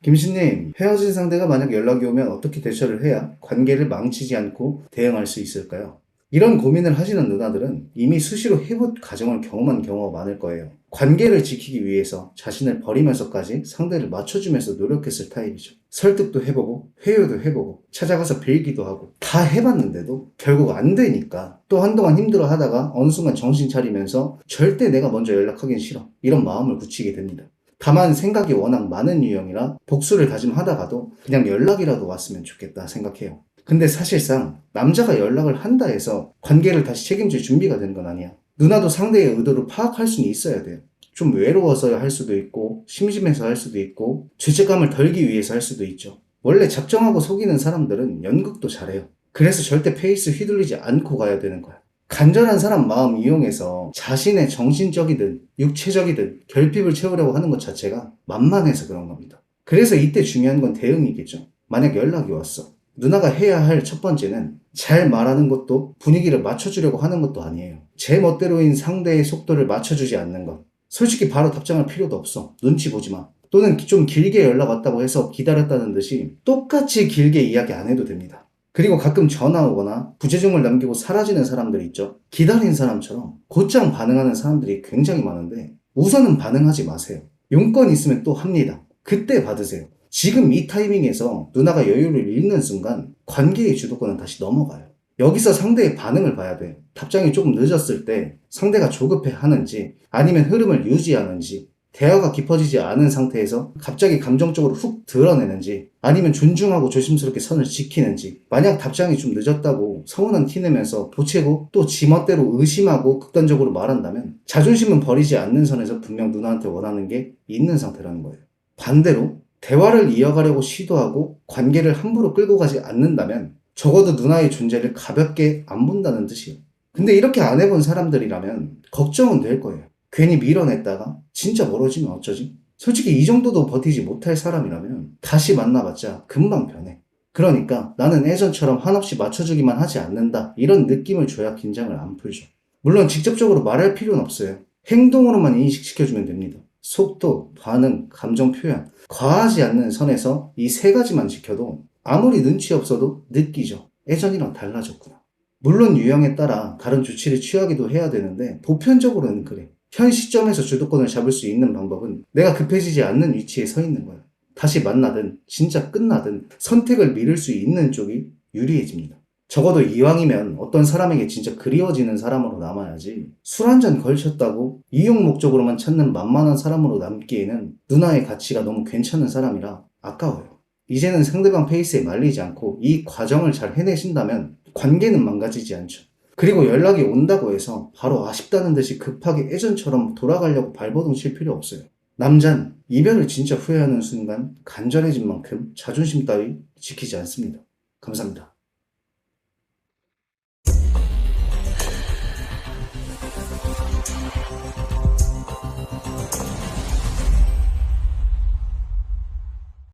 김신님, 헤어진 상대가 만약 연락이 오면 어떻게 대처를 해야 관계를 망치지 않고 대응할 수 있을까요? 이런 고민을 하시는 누나들은 이미 수시로 해봇 과정을 경험한 경우가 많을 거예요. 관계를 지키기 위해서 자신을 버리면서까지 상대를 맞춰주면서 노력했을 타입이죠. 설득도 해보고 회유도 해보고 찾아가서 빌기도 하고 다 해봤는데도 결국 안 되니까 또 한동안 힘들어 하다가 어느 순간 정신 차리면서 절대 내가 먼저 연락하긴 싫어, 이런 마음을 굳히게 됩니다. 다만 생각이 워낙 많은 유형이라 복수를 다짐하다가도 그냥 연락이라도 왔으면 좋겠다 생각해요. 근데 사실상 남자가 연락을 한다 해서 관계를 다시 책임질 준비가 된 건 아니야. 누나도 상대의 의도를 파악할 수는 있어야 돼요. 좀 외로워서 할 수도 있고 심심해서 할 수도 있고 죄책감을 덜기 위해서 할 수도 있죠. 원래 작정하고 속이는 사람들은 연극도 잘해요. 그래서 절대 페이스 휘둘리지 않고 가야 되는 거야. 간절한 사람 마음 이용해서 자신의 정신적이든 육체적이든 결핍을 채우려고 하는 것 자체가 만만해서 그런 겁니다. 그래서 이때 중요한 건 대응이겠죠. 만약 연락이 왔어. 누나가 해야 할 첫 번째는 잘 말하는 것도 분위기를 맞춰주려고 하는 것도 아니에요. 제 멋대로인 상대의 속도를 맞춰주지 않는 것. 솔직히 바로 답장할 필요도 없어. 눈치 보지 마. 또는 좀 길게 연락 왔다고 해서 기다렸다는 듯이 똑같이 길게 이야기 안 해도 됩니다. 그리고 가끔 전화 오거나 부재중을 남기고 사라지는 사람들 있죠. 기다린 사람처럼 곧장 반응하는 사람들이 굉장히 많은데 우선은 반응하지 마세요. 용건 있으면 또 합니다. 그때 받으세요. 지금 이 타이밍에서 누나가 여유를 잃는 순간 관계의 주도권은 다시 넘어가요. 여기서 상대의 반응을 봐야 돼요. 답장이 조금 늦었을 때 상대가 조급해 하는지 아니면 흐름을 유지하는지, 대화가 깊어지지 않은 상태에서 갑자기 감정적으로 훅 드러내는지, 아니면 존중하고 조심스럽게 선을 지키는지. 만약 답장이 좀 늦었다고 서운한 티 내면서 보채고 또 지멋대로 의심하고 극단적으로 말한다면 자존심은 버리지 않는 선에서 분명 누나한테 원하는 게 있는 상태라는 거예요. 반대로 대화를 이어가려고 시도하고 관계를 함부로 끌고 가지 않는다면 적어도 누나의 존재를 가볍게 안 본다는 뜻이에요. 근데 이렇게 안 해본 사람들이라면 걱정은 될 거예요. 괜히 밀어냈다가 진짜 멀어지면 어쩌지? 솔직히 이 정도도 버티지 못할 사람이라면 다시 만나봤자 금방 변해. 그러니까 나는 예전처럼 한없이 맞춰주기만 하지 않는다, 이런 느낌을 줘야 긴장을 안 풀죠. 물론 직접적으로 말할 필요는 없어요. 행동으로만 인식시켜주면 됩니다. 속도, 반응, 감정 표현, 과하지 않는 선에서 이 세 가지만 지켜도 아무리 눈치 없어도 느끼죠. 예전이랑 달라졌구나. 물론 유형에 따라 다른 조치를 취하기도 해야 되는데 보편적으로는 그래. 현 시점에서 주도권을 잡을 수 있는 방법은 내가 급해지지 않는 위치에 서 있는 거야. 다시 만나든 진짜 끝나든 선택을 미룰 수 있는 쪽이 유리해집니다. 적어도 이왕이면 어떤 사람에게 진짜 그리워지는 사람으로 남아야지, 술 한 잔 걸쳤다고 이용 목적으로만 찾는 만만한 사람으로 남기에는 누나의 가치가 너무 괜찮은 사람이라 아까워요. 이제는 상대방 페이스에 말리지 않고 이 과정을 잘 해내신다면 관계는 망가지지 않죠. 그리고 연락이 온다고 해서 바로 아쉽다는 듯이 급하게 예전처럼 돌아가려고 발버둥 칠 필요 없어요. 남잔 이별을 진짜 후회하는 순간 간절해진 만큼 자존심 따위 지키지 않습니다. 감사합니다.